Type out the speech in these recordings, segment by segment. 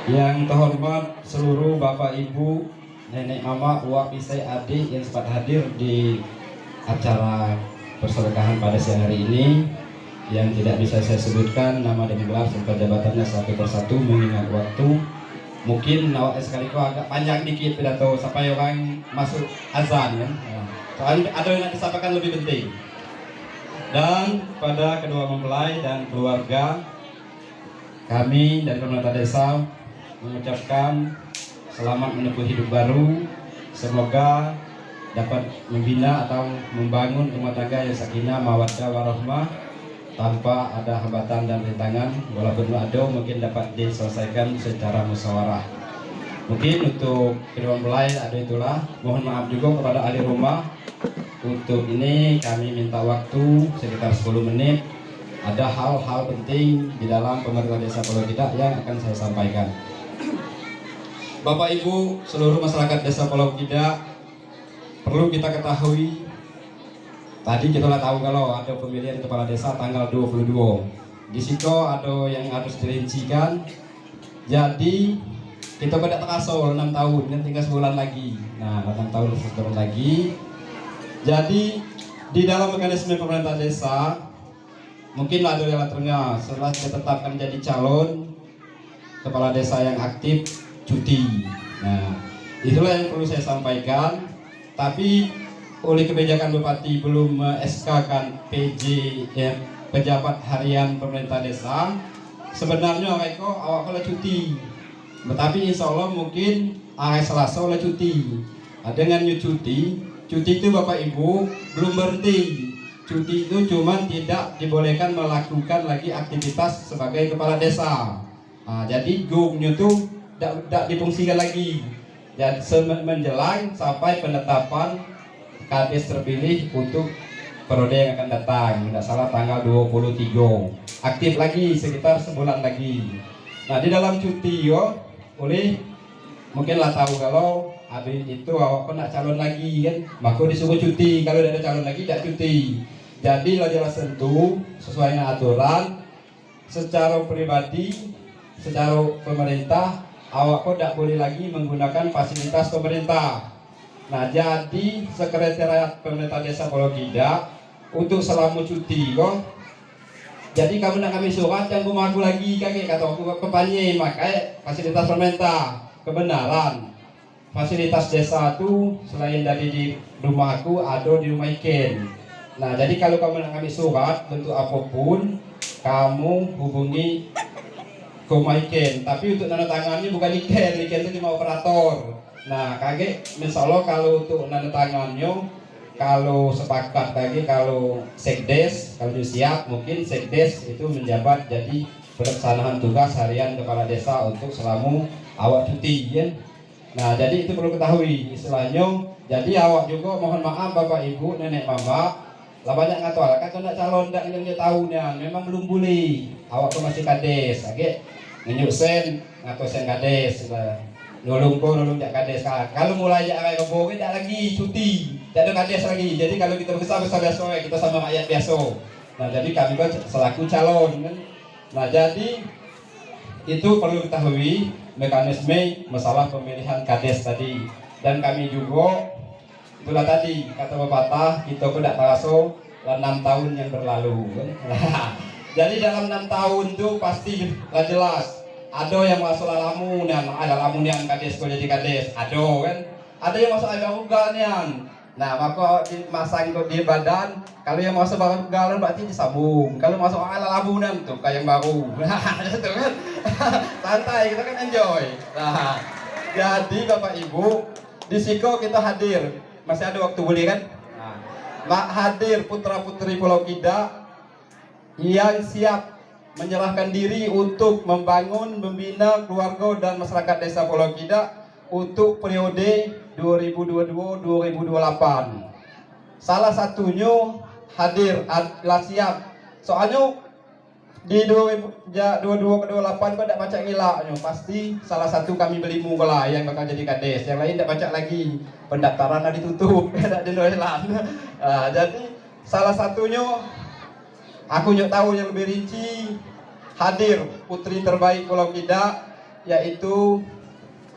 Yang terhormat seluruh Bapak Ibu, Nenek Mama, uak pisai adik yang sempat hadir di acara persedekahan pada siang hari ini, yang tidak bisa saya sebutkan nama dan gelar serta jabatannya satu persatu mengingat waktu. Mungkin awak sekali kok agak panjang dikit pidato sampai orang masuk azan kan. Soalnya ada yang nak disampaikan lebih penting. Dan pada kedua mempelai dan keluarga, kami dari pemerintah desa mengucapkan selamat menempuh hidup baru. Semoga dapat membina atau membangun rumah tangga yang sakinah, mawaddah, warahmah tanpa ada hambatan dan rintangan. Walaupun ada mungkin dapat diselesaikan secara musyawarah. Mungkin untuk kedua mempelai ada itulah. Mohon maaf juga kepada ahli rumah. Untuk ini kami minta waktu sekitar 10 menit. Ada hal-hal penting di dalam pemerintah desa Pulau Kidak yang akan saya sampaikan. Bapak Ibu, seluruh masyarakat desa Pulau Kidak, perlu kita ketahui, tadi kita tahu kalau ada pemilihan kepala desa tanggal 22. Di situ ada yang harus dirincikan. Jadi kita tidak terasa 6 tahun, dan tinggal sebulan lagi. Nah, 6 tahun sebulan lagi. Jadi di dalam mekanisme pemerintah desa, mungkin ada yang terengah setelah ditetapkan jadi calon kepala desa yang aktif cuti. Nah, itulah yang perlu saya sampaikan. Tapi oleh kebijakan Bupati belum SK-kan PJ pejabat harian pemerintah desa. Sebenarnya mereka awak kalau cuti, tetapi insya Allah mungkin hari Selasa oleh cuti. Nah, dengan cuti itu Bapak Ibu belum berhenti. Cuti itu cuma tidak dibolehkan melakukan lagi aktivitas sebagai kepala desa. Nah, jadi gungnya itu tidak difungsikan lagi. Dan menjelang sampai penetapan kades terpilih untuk periode yang akan datang. Tidak salah tanggal 23. Aktif lagi sekitar sebulan lagi. Nah, di dalam cuti oleh mungkin lah tahu kalau habis itu awak pun nak calon lagi kan, maka disuruh cuti. Kalau tidak ada calon lagi tidak cuti. Jadi lah jelas tentu sesuai dengan aturan. Secara pribadi, secara pemerintah, awak pun tidak boleh lagi menggunakan fasilitas pemerintah. Nah, jadi sekretariat pemerintah desa Pulau Kidak untuk selama cuti jadi kamu nak kami surat yang rumah aku lagi kakek kata aku kepanye makai fasilitas pemerintah. Kebenaran fasilitas desa itu selain dari di rumahku ada di rumah Iken. Nah, jadi kalau kamu nak kami surat bentuk apapun, kamu hubungi ke rumah Iken. Tapi untuk tanda tangannya bukan Iken itu cuma operator. Nah, kakek misalnya kalau untuk tanda tangannya, kalau sepakat lagi, kalau sekdes kalau siap, mungkin sekdes itu menjabat jadi pelaksanaan tugas harian kepala desa untuk selama awak cuti ya. Nah, jadi itu perlu ketahui istilahnya. Jadi awak juga mohon maaf Bapak Ibu, Nenek Mama, lah banyak ngatur kan nak calon dak yang dia tahu nih, memang belum boleh. Awak tuh masih kades, oke? Ngenyuk sen ngatur sen kades lah. Nolong jak kades. Kalau mulai jak arai kebo tidak lagi cuti, tidak ada kades lagi. Jadi kalau kita besar biasa kita sama rakyat biasa. Nah, jadi kami kan selaku calon kan. Nah, jadi itu perlu diketahui mekanisme masalah pemilihan kades tadi. Dan kami juga itulah tadi kata pepatah kita tidak terasa 6 tahun yang berlalu kan? Jadi dalam 6 tahun itu pasti jelas ada yang masuk lamunian, ada lamunian kades kok jadi kades, ada kan? Ada yang masuk agak ugalnya. Nah, maka dimasang di badan. Kalau yang masuk barang ugalan berarti disambung. Kalau masuk ala lamunan tuh kayak yang baru. Nah, itu kan santai, kita kan enjoy. Nah, jadi Bapak Ibu, di Siko kita hadir. Masih ada waktu boleh kan? Nah, hadir putra-putri Pulau Kidak yang siap menyerahkan diri untuk membangun, membina keluarga dan masyarakat desa Pulau Kidak untuk periode 2022-2028. Salah satunya hadir adalah siap. Soalnya di 2022-2028 kok tidak baca ngilaknya. Pasti salah satu kami beli mula yang bakal jadi kades. Yang lain tidak baca lagi. Pendaftaran ada ditutup, tidak dinuelan. Nah, jadi salah satunya aku nyok tahu yang lebih rinci, hadir putri terbaik Pulau Kidak yaitu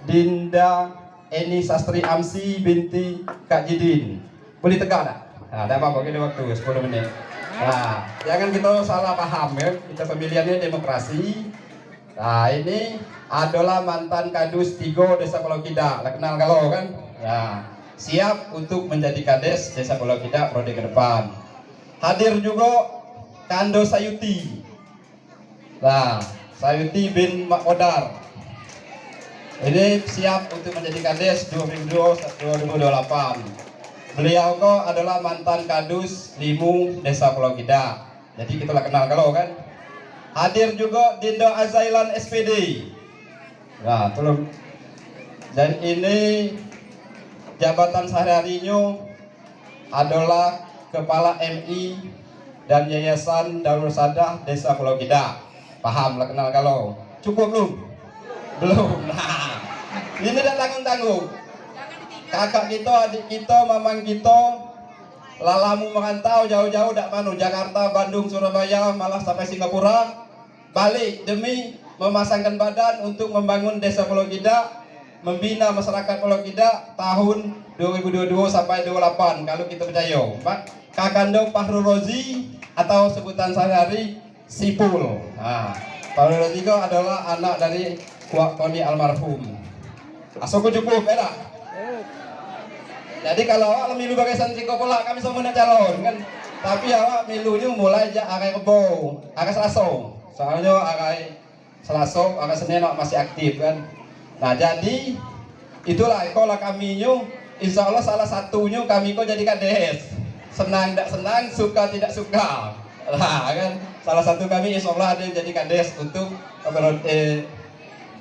Dinda Eni Sastri Amsi binti Kak Jidin. Boleh tegak tak? Nah, ada apa-apa kita waktu 10 menit. Nah, jangan kita salah paham ya. Kita pemilihannya demokrasi. Nah, ini adalah mantan Kadus 3 Desa Pulau Kidak. Lah kenal kalau kan? Nah, siap untuk menjadi Kades Desa Pulau Kidak periode ke depan. Hadir juga Kando Sayuti. Nah, Sayuti bin Makodar. Ini siap untuk menjadi Kades 2028. Beliau kok adalah mantan Kadus Limu Desa Pulau Kidak. Jadi kita lah kenal kalau kan. Hadir juga Dindo Azailan SPD. Nah, tolong. Dan ini jabatan sehari-harinya adalah Kepala MI dan Yayasan Darul Sadah Desa Pulau Kidak. Paham lah kenal kalau. Cukup belum? Belum. Nah, ini tidak tanggung-tanggung. Kakak kita, adik kita, mamang kita, lalamu merantau jauh-jauh dak manu Jakarta, Bandung, Surabaya, malah sampai Singapura, balik demi memasangkan badan untuk membangun Desa Pulau Kidak, membina masyarakat Pulau Kidak tahun 2022 sampai 28 kalau kita percaya. Kakando Fahrul Rozi atau sebutan sehari-hari Sipul. Nah, Fahrul Rozi adalah anak dari Wak Koni almarhum. Asoko cukup, beda. Jadi kalau awak milu bagai santri pola kami semua nak calon kan. Tapi awak milunya mulai aja akai kebo, akai Selaso. Soalnya akai Selaso, akai Senin awak masih aktif kan. Nah jadi itulah kalau kami nyu, insya Allah salah satunya kami kok jadi kades. Senang tidak senang, suka tidak suka. Nah kan salah satu kami insya Allah ada yang jadi kades untuk periode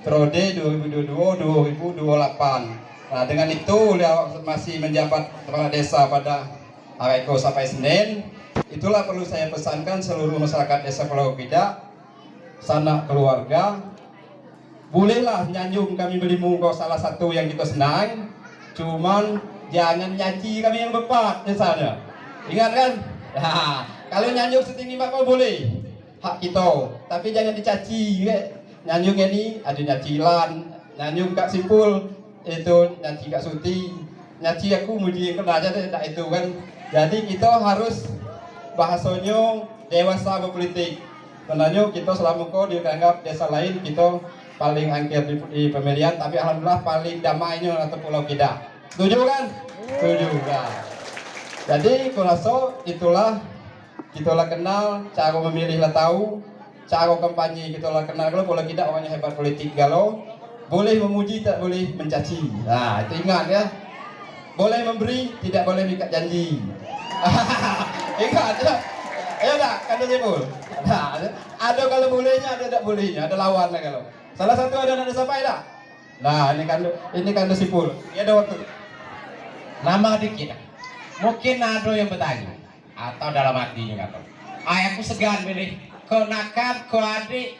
2022-2028. Nah dengan itu beliau masih menjabat kepala desa pada hari Eko sampai Senin. Itulah perlu saya pesankan seluruh masyarakat Desa Pulau Kidak, sanak keluarga. Bolehlah nyanjung kami beli mungko salah satu yang kita senang. Cuman jangan nyaci kami yang bepat misalnya. Ingat kan? Nah, kalau nyanjung setinggi bakal boleh, hak kita. Tapi jangan dicaci. Nyanjung ini ada nyacilan, nyanjung Kak Simpul itu nyaci Kak Suti, nyaci aku muji kena aja deh, tak itu kan. Jadi kita harus bahasanya dewasa berpolitik. Sebenarnya kita selama kau dianggap desa lain kita paling angker di pemilihan, tapi alhamdulillah paling damainya atau Pulau Kidak. Setuju kan? Setuju kan? Jadi kalau itulah kita lah kenal, cara memilih lah tahu, cara kampanye kita lah kenal. Kalau Pulau Kidak orangnya hebat politik galau. Boleh memuji, tak boleh mencaci. Nah, itu ingat ya. Boleh memberi, tidak boleh mengikat janji. Ingat ya. Ayo tak, kata Jebul. Nah, ada kalau bolehnya, ada tidak bolehnya, ada lawannya kalau. Salah satu ada nada sampai tak? Nah, ini kan Sipul. Ya ada waktu. Nama dikit. Mungkin ada yang bertanya atau dalam hatinya kata. Ayahku segan milih kau nakal, kau adik,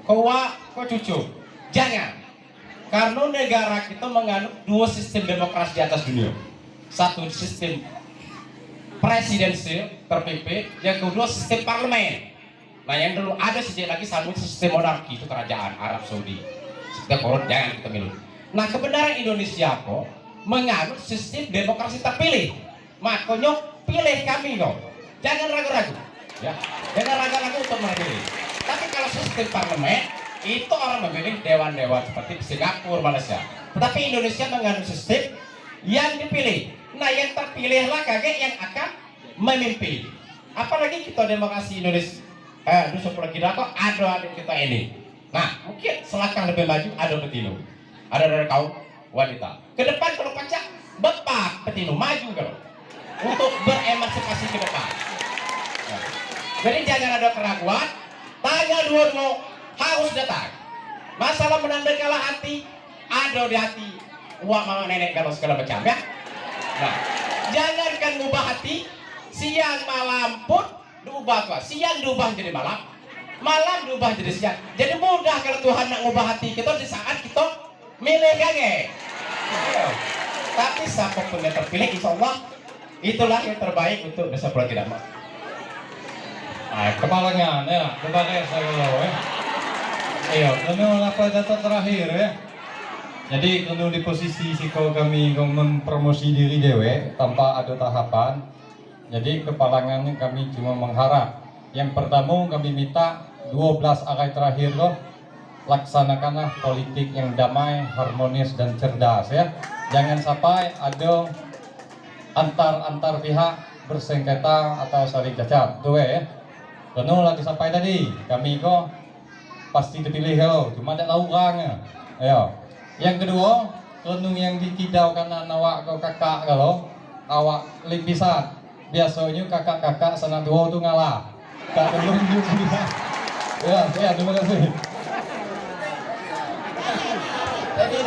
kau wak, kau cucu. Jangan, karena negara kita menganut dua sistem demokrasi di atas dunia. Satu sistem presidensial terpimpin, yang kedua sistem parlemen. Nah yang dulu ada sejak lagi satu sistem monarki, itu kerajaan Arab Saudi. Sistem korup jangan kita milih. Nah kebenaran Indonesia kok menganut sistem demokrasi terpilih. Makanya pilih kami kok. Jangan ragu-ragu. Ya, jangan ragu-ragu untuk memilih. Tapi kalau sistem parlemen itu orang memilih dewan-dewan seperti Singapura, Malaysia. Tetapi Indonesia menganut sistem yang dipilih. Nah yang terpilihlah kakek yang akan memimpin. Apalagi kita demokrasi Indonesia, Desa Pulau Kidak kok ada adik kita ini. Nah mungkin selangkah lebih maju ada betina, ada dari kaum wanita. Ke depan kalau pacak bepak betina maju kalau untuk beremansipasi ke depan. Nah, jadi jangan ada keraguan. Tanggal 22 harus datang. Masalah menandai kalah hati ada di hati uang mama nenek kalau segala macam ya. Nah, jangankan ngubah hati, siang malam pun diubah tuh. Siang diubah jadi malam, malam diubah jadi siang. Jadi mudah kalau Tuhan nak ngubah hati kita di saat kita milih gage. Tapi siapa pun yang terpilih, insya Allah itulah yang terbaik untuk Desa Pulau Kidak. Kepalanya, ya, sebagai saya ya. Iya, kanu apa data terakhir ya. Jadi kanu di posisi siko kami mempromosi diri dewe tanpa ada tahapan. Jadi kepalangannya kami cuma mengharap. Yang pertama kami minta 12 arai terakhir loh, laksanakanlah politik yang damai, harmonis dan cerdas ya. Jangan sampai ada antar pihak bersengketa atau saling cacat. Tuh ya. Kanu lagi sampai tadi, kami kok pasti terpilih lo, cuma tidak tahu orangnya. Ayo. Yang kedua, kanu yang dikidau karena awak kau kakak kalau awak lipisan. Biasanya kakak-kakak sana dua tu ngalah. Kak belum juga. Ya, terima kasih. Jadi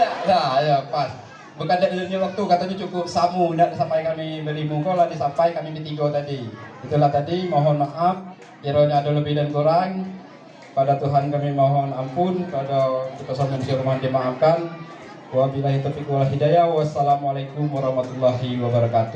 ya pas. Bukan dari waktu katanya cukup samu, tidak sampai kami beli muka lah disampai kami bertiga tadi. Itulah tadi, mohon maaf, kiranya ada lebih dan kurang. Pada Tuhan kami mohon ampun, pada kita sama firman dimaafkan. Wabillahi taufiq wal hidayah. Wassalamualaikum warahmatullahi wabarakatuh.